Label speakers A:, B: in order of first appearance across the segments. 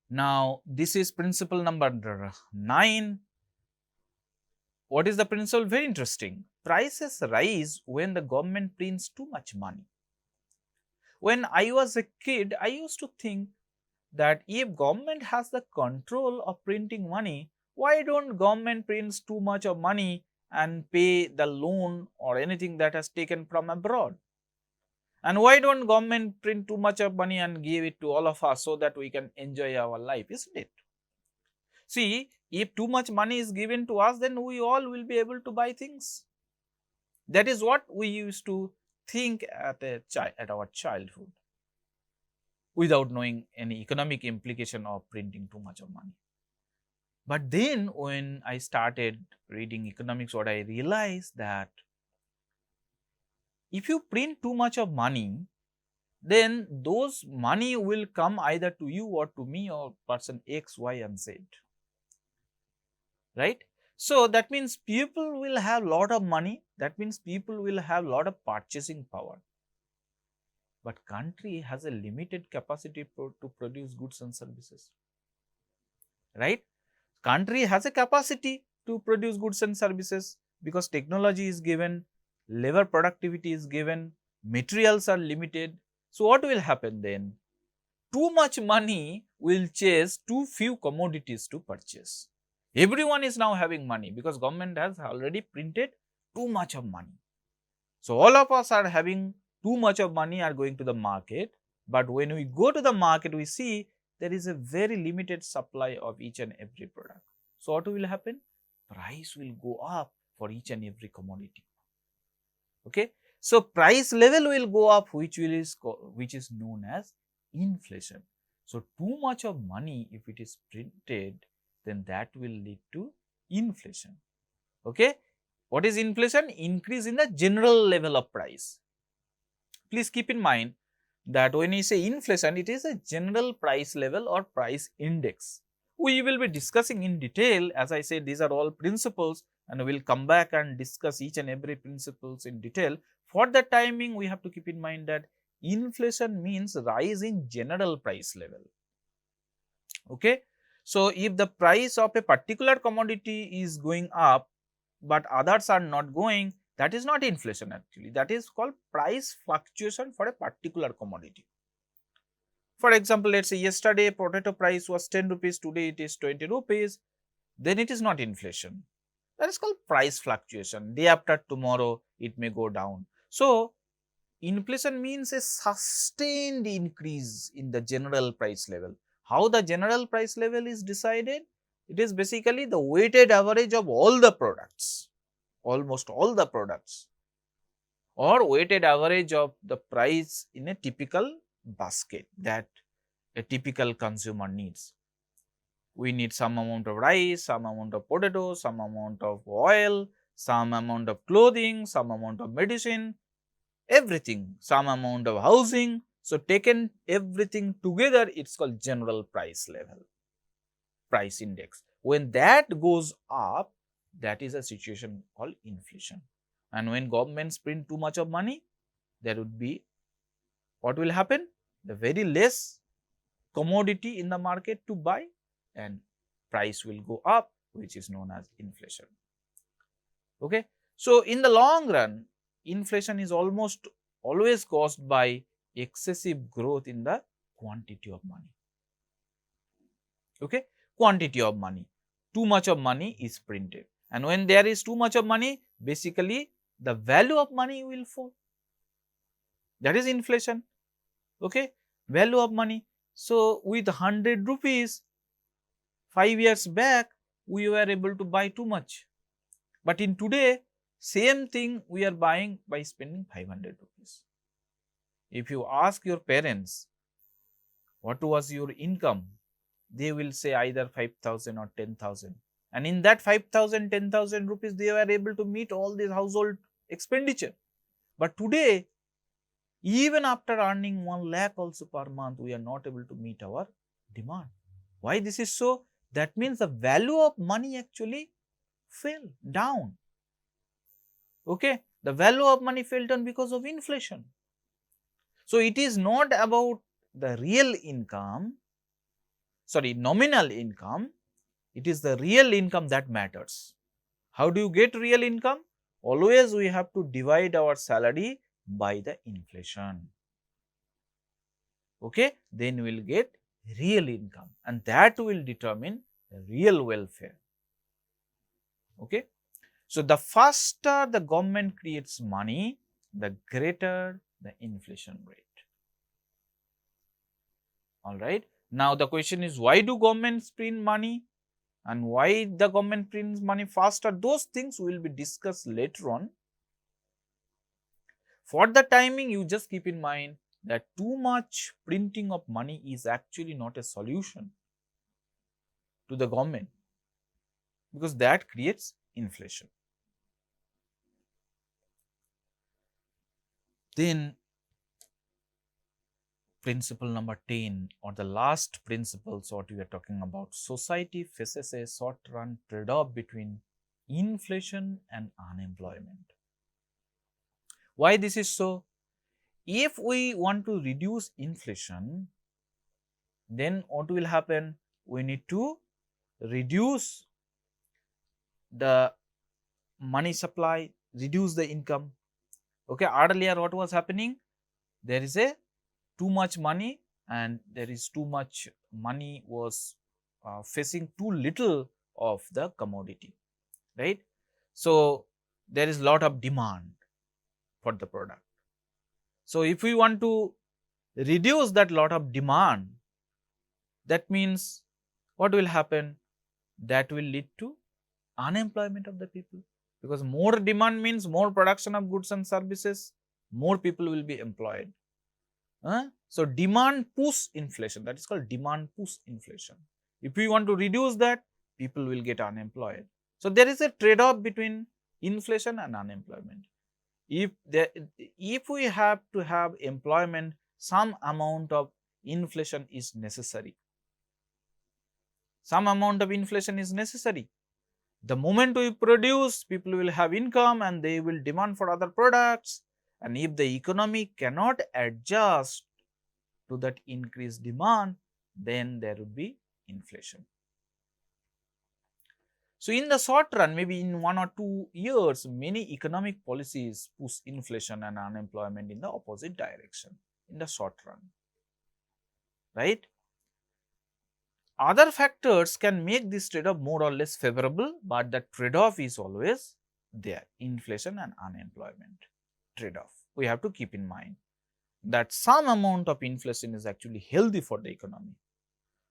A: Now, this is principle number 9. What is the principle? Very interesting. Prices rise when the government prints too much money. When I was a kid, I used to think that if government has the control of printing money, why don't government prints too much of money and pay the loan or anything that has taken from abroad? And why don't government print too much of money and give it to all of us so that we can enjoy our life, isn't it? See, if too much money is given to us, then we all will be able to buy things. That is what we used to think at our childhood, without knowing any economic implication of printing too much of money. But then when I started reading economics, what I realized that if you print too much of money, then those money will come either to you or to me or person X, Y and Z, right? So that means people will have lot of money, that means people will have lot of purchasing power. But country has a limited capacity to produce goods and services, right? Country has a capacity to produce goods and services because technology is given, labor productivity is given, materials are limited. So what will happen then? Too much money will chase too few commodities to purchase. Everyone is now having money because government has already printed too much of money. So all of us are having too much of money, are going to the market, but when we go to the market, we see there is a very limited supply of each and every product. So what will happen? Price will go up for each and every commodity. Okay. So price level will go up, which is known as inflation. So too much of money, if it is printed, then that will lead to inflation. Okay. What is inflation? Increase in the general level of price. Please keep in mind that when we say inflation, it is a general price level or price index. We will be discussing in detail. As I said, these are all principles and we will come back and discuss each and every principles in detail. For the timing, we have to keep in mind that inflation means rise in general price level. Okay. So, if the price of a particular commodity is going up, but others are not going, that is not inflation actually. That is called price fluctuation for a particular commodity. For example, let us say yesterday potato price was 10 rupees, today it is 20 rupees, then it is not inflation. That is called price fluctuation. Day after tomorrow, it may go down. So, inflation means a sustained increase in the general price level. How the general price level is decided? It is basically the weighted average of all the products, almost all the products, or weighted average of the price in a typical basket that a typical consumer needs. We need some amount of rice, some amount of potatoes, some amount of oil, some amount of clothing, some amount of medicine, everything, some amount of housing. So, taken everything together, it is called general price level, price index. When that goes up, that is a situation called inflation. And when governments print too much of money, there would be, what will happen? The very less commodity in the market to buy and price will go up, which is known as inflation. Okay. So, in the long run, inflation is almost always caused by excessive growth in the quantity of money. Okay. Quantity of money. Too much of money is printed. And when there is too much of money, basically the value of money will fall. That is inflation. Okay. Value of money. So, with 100 rupees, 5 years back, we were able to buy too much. But in today, same thing we are buying by spending 500 rupees. If you ask your parents, what was your income? They will say either 5,000 or 10,000. And in that 5,000, 10,000 rupees, they were able to meet all this household expenditure. But today, even after earning 1 lakh also per month, we are not able to meet our demand. Why this is so? That means the value of money actually fell down. Okay, the value of money fell down because of inflation. So, it is not about the real income, nominal income, it is the real income that matters. How do you get real income? Always we have to divide our salary by the inflation. Okay, then we will get real income, and that will determine real welfare. Okay, so the faster the government creates money, the greater the inflation rate. All right. Now the question is, why do governments print money and why the government prints money faster? Those things will be discussed later on. For the timing, you just keep in mind that too much printing of money is actually not a solution to the government, because that creates inflation. Then principle number 10, or the last principles what we are talking about, society faces a short run trade-off between inflation and unemployment. Why this is so? If we want to reduce inflation, then what will happen? We need to reduce the money supply, reduce the income. Okay, earlier what was happening? There is a too much money, and there is too much money was facing too little of the commodity, right? So there is lot of demand for the product. So if we want to reduce that lot of demand, that means what will happen? That will lead to unemployment of the people, because more demand means more production of goods and services, more people will be employed. So demand push inflation, that is called demand push inflation. If we want to reduce that, people will get unemployed. So there is a trade-off between inflation and unemployment. If we have to have employment, some amount of inflation is necessary. Some amount of inflation is necessary. The moment we produce, people will have income and they will demand for other products. And if the economy cannot adjust to that increased demand, then there would be inflation. So in the short run, maybe in 1 or 2 years, many economic policies push inflation and unemployment in the opposite direction in the short run, right? Other factors can make this trade-off more or less favorable, but the trade-off is always there, inflation and unemployment trade-off. We have to keep in mind that some amount of inflation is actually healthy for the economy.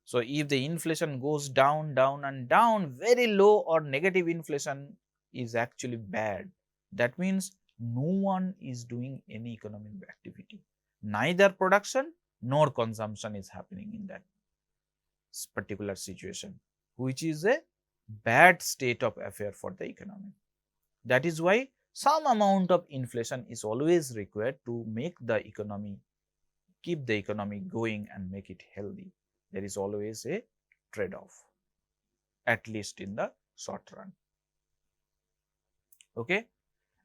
A: So if the inflation goes down, down and down, very low or negative inflation is actually bad. That means no one is doing any economic activity. Neither production nor consumption is happening in that particular situation, which is a bad state of affair for the economy. That is why some amount of inflation is always required to make the economy, keep the economy going and make it healthy. There is always a trade-off, at least in the short run. Okay,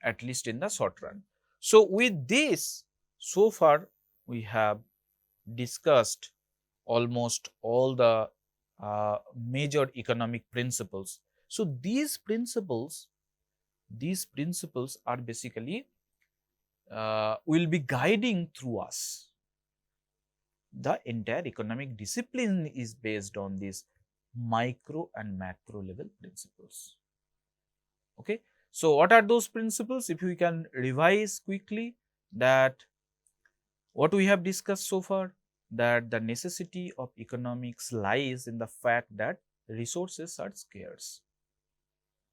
A: at least in the short run. So with this, so far we have discussed almost all the major economic principles. So these principles are basically will be guiding through us. The entire economic discipline is based on these micro and macro level principles. Okay. So what are those principles? If we can revise quickly, that what we have discussed so far, that the necessity of economics lies in the fact that resources are scarce.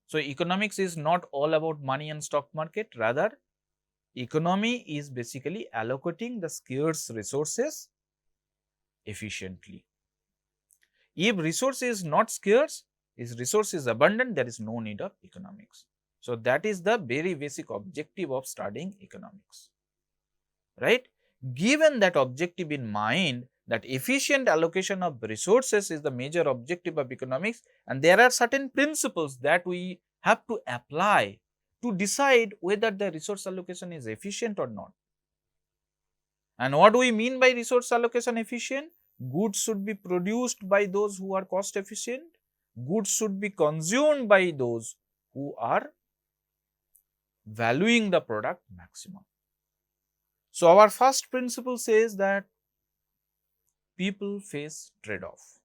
A: So economics is not all about money and stock market, rather economy is basically allocating the scarce resources efficiently. If resource is not scarce, if resource is abundant, there is no need of economics. So that is the very basic objective of studying economics, right? Given that objective in mind, that efficient allocation of resources is the major objective of economics, and there are certain principles that we have to apply to decide whether the resource allocation is efficient or not. And what do we mean by resource allocation efficient? goods should be produced by those who are cost efficient, goods should be consumed by those who are valuing the product maximum. So, our first principle says that people face trade-off.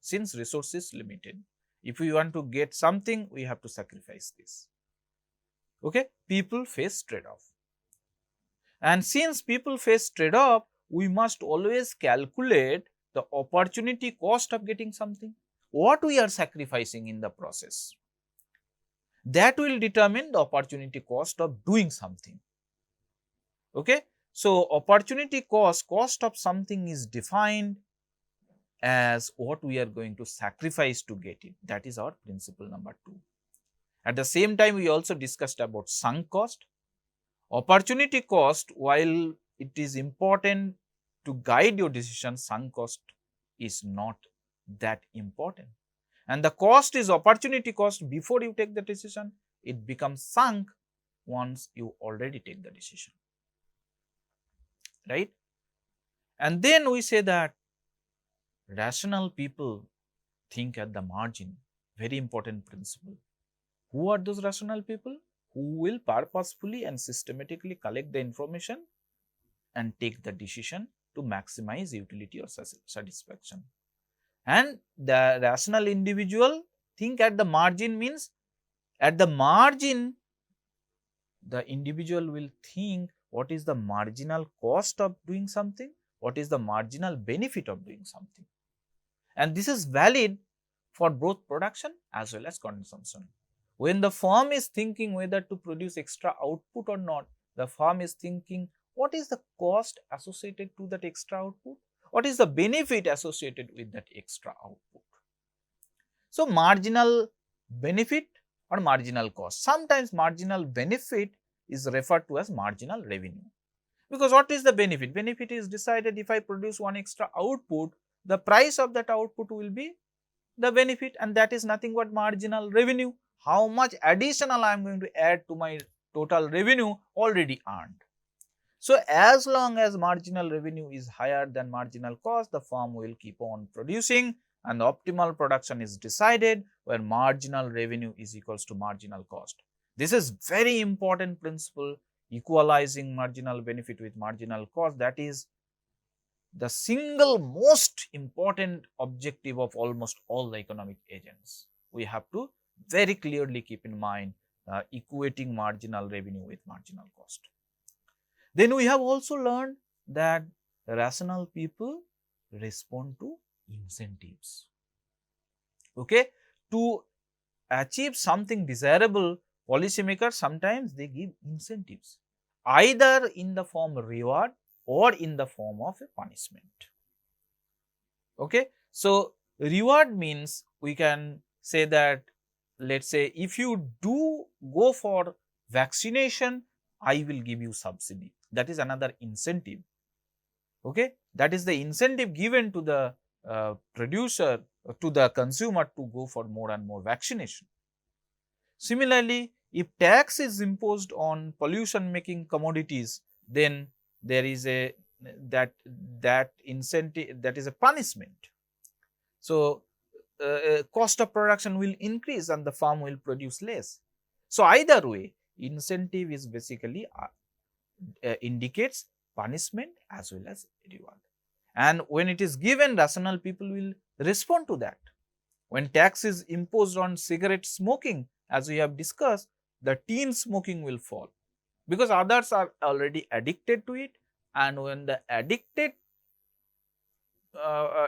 A: Since resource is limited, if we want to get something, we have to sacrifice this. Okay, people face trade-off. And since people face trade-off, we must always calculate the opportunity cost of getting something, what we are sacrificing in the process. That will determine the opportunity cost of doing something. Okay, so opportunity cost of something is defined as what we are going to sacrifice to get it. That is our principle number 2. At the same time, we also discussed about sunk cost. Opportunity cost, while it is important to guide your decision, sunk cost is not that important. And the cost is opportunity cost before you take the decision, it becomes sunk once you already take the decision, right? And then we say that rational people think at the margin, very important principle. Who are those rational people? Who will purposefully and systematically collect the information and take the decision to maximize utility or satisfaction. And the rational individual think at the margin means at the margin the individual will think what is the marginal cost of doing something, what is the marginal benefit of doing something. And this is valid for both production as well as consumption. When the firm is thinking whether to produce extra output or not, the firm is thinking what is the cost associated to that extra output, what is the benefit associated with that extra output. So, marginal benefit or marginal cost. Sometimes marginal benefit is referred to as marginal revenue. Because what is the benefit? Benefit is decided if I produce one extra output, the price of that output will be the benefit, and that is nothing but marginal revenue. How much additional I am going to add to my total revenue already earned. So, as long as marginal revenue is higher than marginal cost, the firm will keep on producing, and the optimal production is decided where marginal revenue is equals to marginal cost. This is very important principle, equalizing marginal benefit with marginal cost. That is the single most important objective of almost all the economic agents. We have to very clearly keep in mind equating marginal revenue with marginal cost. Then we have also learned that rational people respond to incentives. Okay, to achieve something desirable, policymakers sometimes they give incentives, either in the form of reward or in the form of a punishment. Okay, so reward means we can say that, let us say if you do go for vaccination, I will give you subsidy. That is another incentive. Okay, that is the incentive given to the producer, to the consumer to go for more and more vaccination. Similarly, if tax is imposed on pollution making commodities, then there is a that incentive, that is a punishment. So, cost of production will increase and the farm will produce less. So, either way, incentive is basically indicates punishment as well as reward. And when it is given, rational people will respond to that. When tax is imposed on cigarette smoking, as we have discussed, the teen smoking will fall because others are already addicted to it, and when the addicted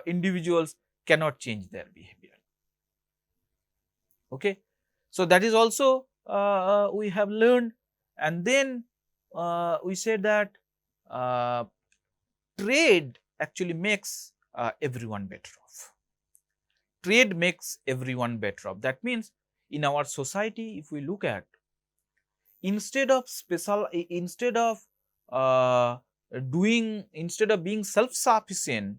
A: individuals cannot change their behavior. Okay, so that is also we have learned. And then we said that trade actually makes everyone better off. Trade makes everyone better off. That means in our society, if we look at, instead of being self-sufficient,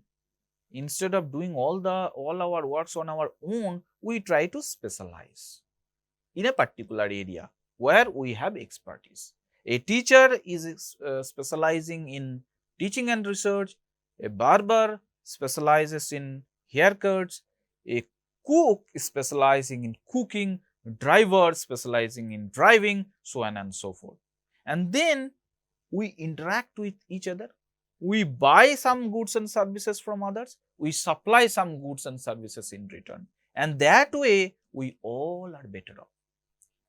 A: instead of doing all our works on our own, we try to specialize in a particular area where we have expertise. A teacher is specializing in teaching and research, a barber specializes in haircuts, a cook specializing in cooking, driver specializing in driving, so on and so forth. And then we interact with each other. We buy some goods and services from others. We supply some goods and services in return. And that way, we all are better off.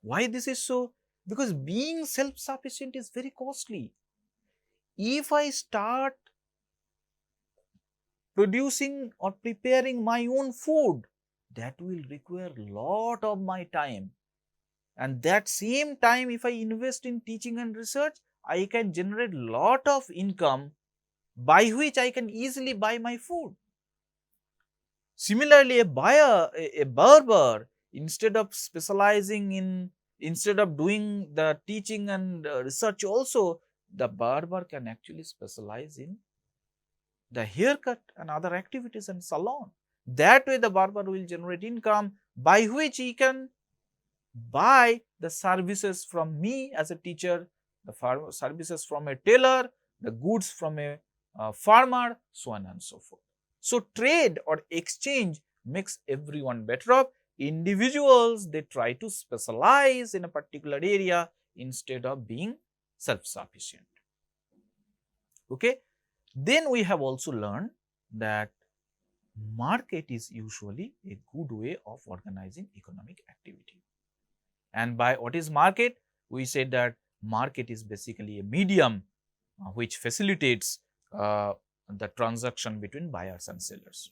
A: Why this is so? Because being self-sufficient is very costly. If I start producing or preparing my own food, that will require lot of my time. And that same time, if I invest in teaching and research, I can generate lot of income by which I can easily buy my food. Similarly, a barber, instead of instead of doing the teaching and research also, the barber can actually specialize in the haircut and other activities and salon. That way the barber will generate income by which he can buy the services from me as a teacher, the services from a tailor, the goods from a farmer, so on and so forth. So, trade or exchange makes everyone better off. Individuals, they try to specialize in a particular area instead of being self-sufficient. Okay. Then we have also learned that market is usually a good way of organizing economic activity. And by what is market? We said that market is basically a medium which facilitates the transaction between buyers and sellers.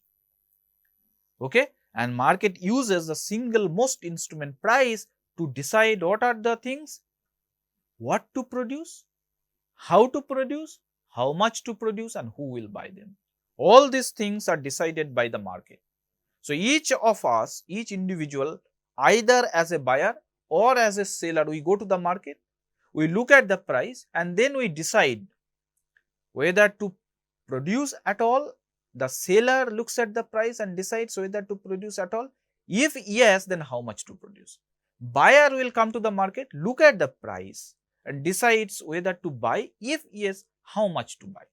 A: Okay? And market uses the single most instrument, price, to decide what are the things, what to produce, how to produce, how much to produce, and who will buy them. All these things are decided by the market. So, each of us, each individual, either as a buyer or as a seller, we go to the market, we look at the price, and then we decide whether to produce at all. The seller looks at the price and decides whether to produce at all. If yes, then how much to produce. Buyer will come to the market, look at the price and decides whether to buy. If yes, how much to buy.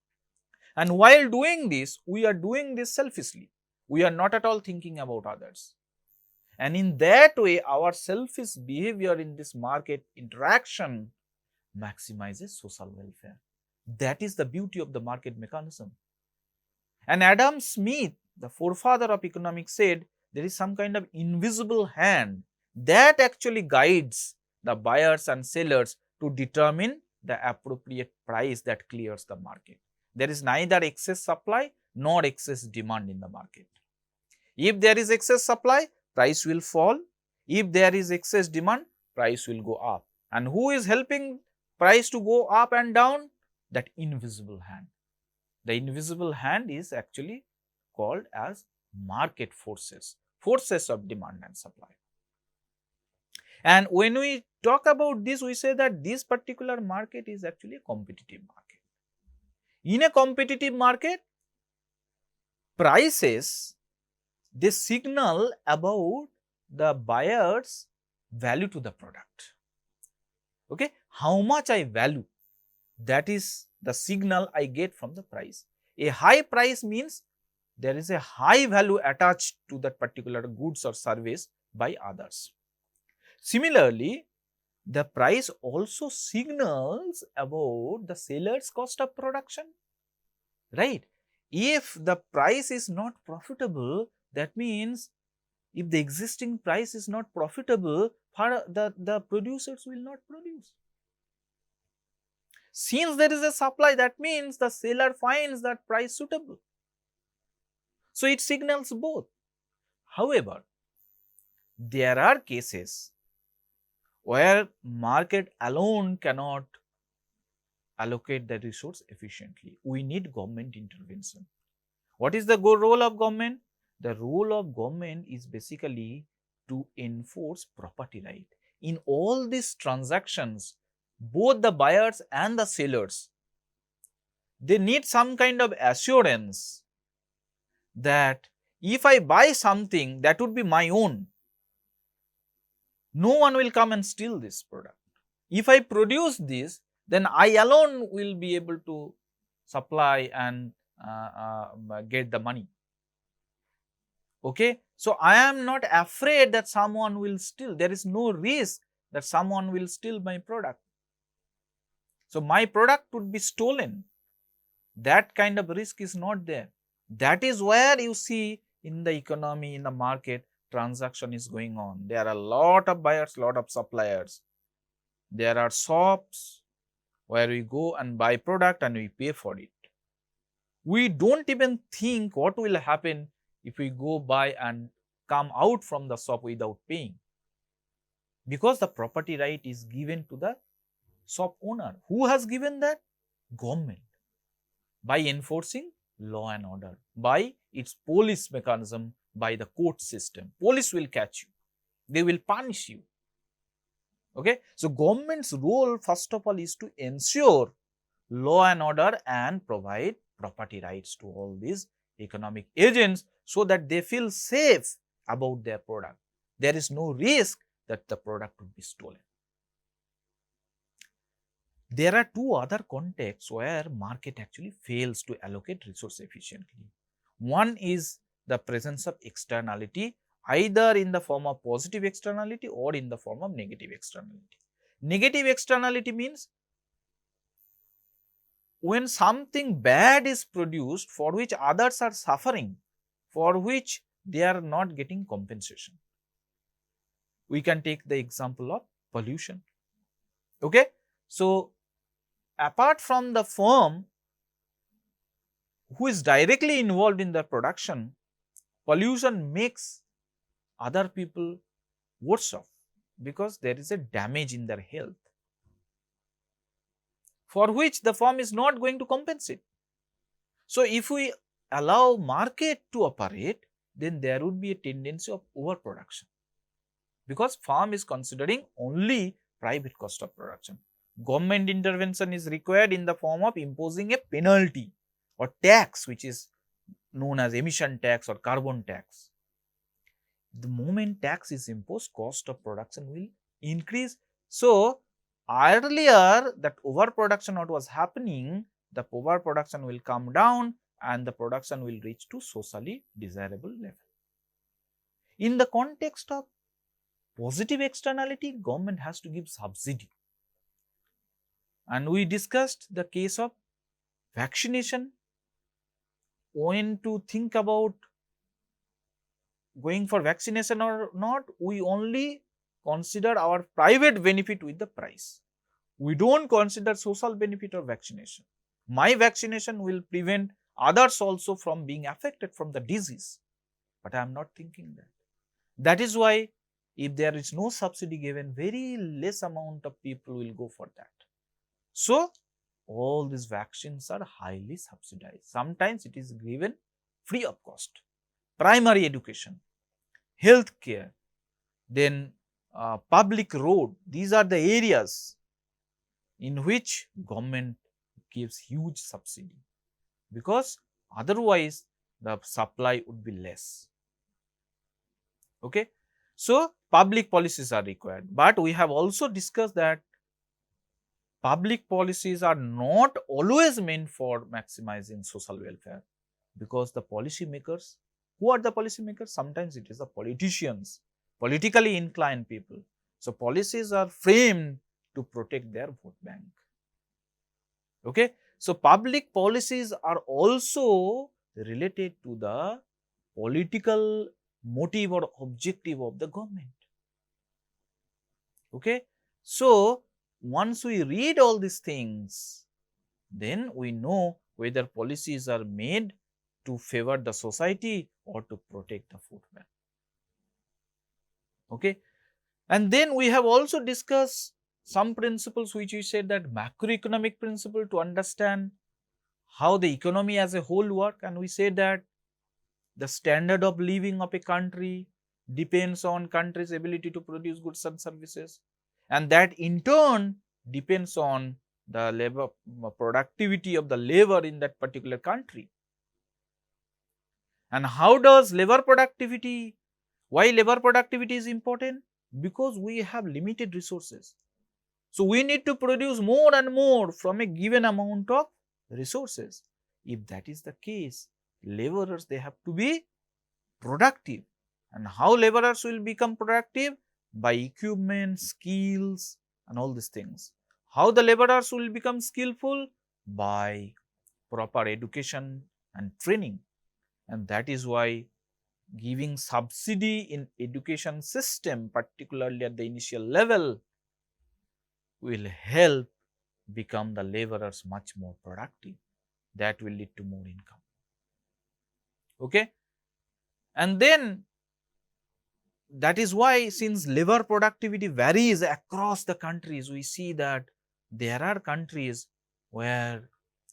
A: And while doing this, we are doing this selfishly. We are not at all thinking about others. And in that way, our selfish behavior in this market interaction maximizes social welfare. That is the beauty of the market mechanism. And Adam Smith, the forefather of economics, said there is some kind of invisible hand that actually guides the buyers and sellers to determine the appropriate price that clears the market. There is neither excess supply nor excess demand in the market. If there is excess supply, price will fall. If there is excess demand, price will go up. And who is helping price to go up and down? That invisible hand. The invisible hand is actually called as market forces, forces of demand and supply. And when we talk about this, we say that this particular market is actually a competitive market. In a competitive market, prices, they signal about the buyer's value to the product. Okay, how much I value, that is the signal I get from the price. A high price means there is a high value attached to that particular goods or service by others. Similarly, the price also signals about the seller's cost of production, right? If the price is not profitable, that means if the existing price is not profitable, the producers will not produce. Since there is a supply, that means the seller finds that price suitable. So, it signals both. However, there are cases where market alone cannot allocate the resource efficiently. We need government intervention. What is the role of government? The role of government is basically to enforce property right. In all these transactions, both the buyers and the sellers, they need some kind of assurance that if I buy something that would be my own, no one will come and steal this product. If I produce this, then I alone will be able to supply and get the money. Okay, so I am not afraid that someone will steal. There is no risk that someone will steal my product. So my product would be stolen. That kind of risk is not there. That is where you see in the economy, in the market, transaction is going on. There are a lot of buyers, lot of suppliers. There are shops where we go and buy product and we pay for it. We don't even think what will happen if we go buy and come out from the shop without paying, because the property right is given to the shop owner. Who has given that? Government, by enforcing law and order, by its police mechanism, by the court system. Police will catch you, they will punish you. Okay, so government's role first of all is to ensure law and order and provide property rights to all these economic agents so that they feel safe about their product. There is no risk that the product would be stolen. There are two other contexts where market actually fails to allocate resource efficiently. One is the presence of externality, either in the form of positive externality or in the form of negative externality. Negative externality means when something bad is produced for which others are suffering, for which they are not getting compensation. We can take the example of pollution. Okay, so apart from the firm who is directly involved in the production, pollution makes other people worse off because there is a damage in their health, for which the firm is not going to compensate. So if we allow market to operate, then there would be a tendency of overproduction, because farm is considering only private cost of production. Government intervention is required in the form of imposing a penalty or tax, which is known as emission tax or carbon tax. The moment tax is imposed, cost of production will increase. So earlier that overproduction what was happening, the overproduction will come down and the production will reach to socially desirable level. In the context of positive externality, government has to give subsidy. And we discussed the case of vaccination. When to think about going for vaccination or not, we only consider our private benefit with the price. We don't consider social benefit of vaccination. My vaccination will prevent others also from being affected from the disease, but I am not thinking that. That is why if there is no subsidy given, very less amount of people will go for that. So all these vaccines are highly subsidized. Sometimes it is given free of cost. Primary education, health care, then public road, these are the areas in which government gives huge subsidy, because otherwise the supply would be less. Okay, so public policies are required, but we have also discussed that public policies are not always meant for maximizing social welfare, because the policy makers, who are the policy makers? Sometimes it is the politicians, politically inclined people. So policies are framed to protect their vote bank. Okay, so public policies are also related to the political motive or objective of the government. Okay, so once we read all these things, then we know whether policies are made to favor the society or to protect the vote bank. Okay, and then we have also discussed some principles which we said that macroeconomic principle to understand how the economy as a whole work, and we said that the standard of living of a country depends on country's ability to produce goods and services, and that in turn depends on the labor productivity of the labor in that particular country. And how does labor productivity, why labor productivity is important? Because we have limited resources. So we need to produce more and more from a given amount of resources. If that is the case, laborers, they have to be productive. And how laborers will become productive? By equipment, skills and all these things. How the laborers will become skillful? By proper education and training. And that is why giving subsidy in education system, particularly at the initial level, will help become the laborers much more productive. That will lead to more income. Okay? And then that is why, since labor productivity varies across the countries, we see that there are countries where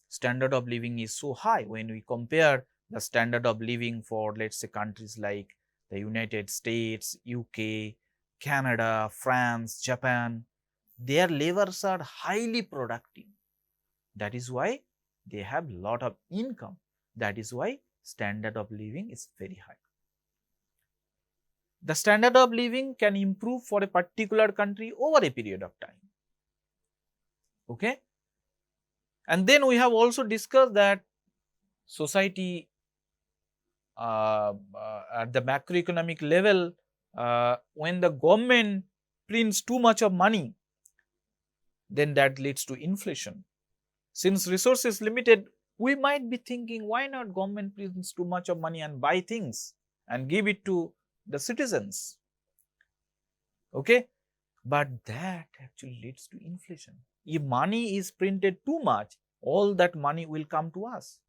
A: standard of living is so high. When we compare the standard of living for, let's say, countries like the United States, UK, Canada, France, Japan, their laborers are highly productive. That is why they have lot of income. That is why standard of living is very high. The standard of living can improve for a particular country over a period of time. Okay? And then we have also discussed that society at the macroeconomic level, when the government prints too much of money, then that leads to inflation. Since resource is limited, we might be thinking, why not government prints too much of money and buy things and give it to the citizens? Okay? But that actually leads to inflation. If money is printed too much, all that money will come to us.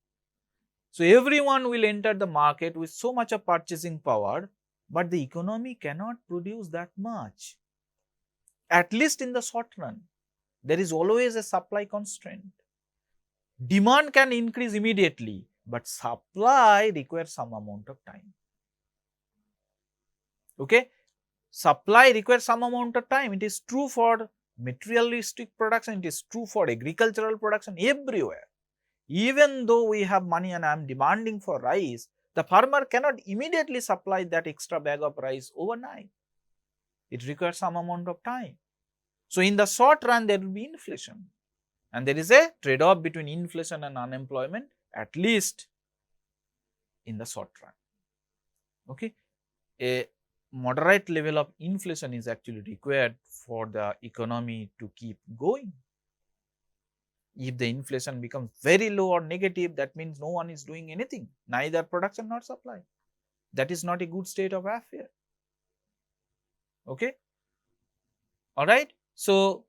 A: So everyone will enter the market with so much of purchasing power, but the economy cannot produce that much. At least in the short run, there is always a supply constraint. Demand can increase immediately, but supply requires some amount of time. Okay? Supply requires some amount of time. It is true for materialistic production, it is true for agricultural production, everywhere. Even though we have money and I am demanding for rice, the farmer cannot immediately supply that extra bag of rice overnight. It requires some amount of time. So in the short run, there will be inflation. And there is a trade-off between inflation and unemployment, at least in the short run. Okay? A moderate level of inflation is actually required for the economy to keep going. If the inflation becomes very low or negative, that means no one is doing anything, neither production nor supply. That is not a good state of affair. Okay? Alright? So,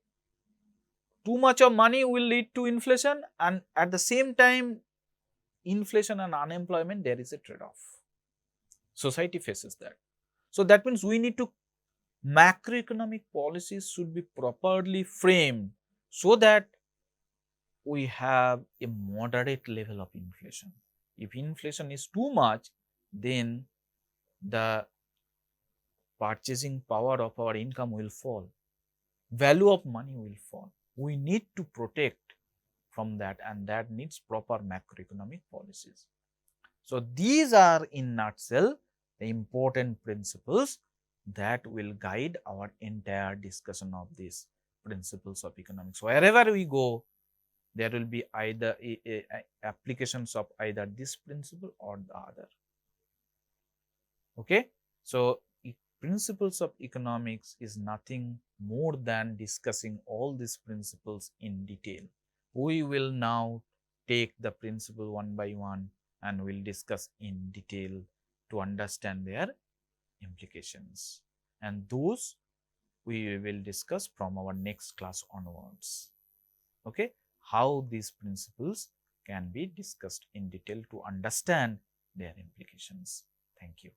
A: too much of money will lead to inflation, and at the same time, inflation and unemployment, there is a trade-off. Society faces that. So, that means we need to, macroeconomic policies should be properly framed so that we have a moderate level of inflation. If inflation is too much, then the purchasing power of our income will fall, value of money will fall. We need to protect from that, and that needs proper macroeconomic policies. So, these are in nutshell the important principles that will guide our entire discussion of these principles of economics. Wherever we go, there will be either applications of either this principle or the other. Okay? So, principles of economics is nothing more than discussing all these principles in detail. We will now take the principle one by one and will discuss in detail to understand their implications, and those we will discuss from our next class onwards. Okay? How these principles can be discussed in detail to understand their implications. Thank you.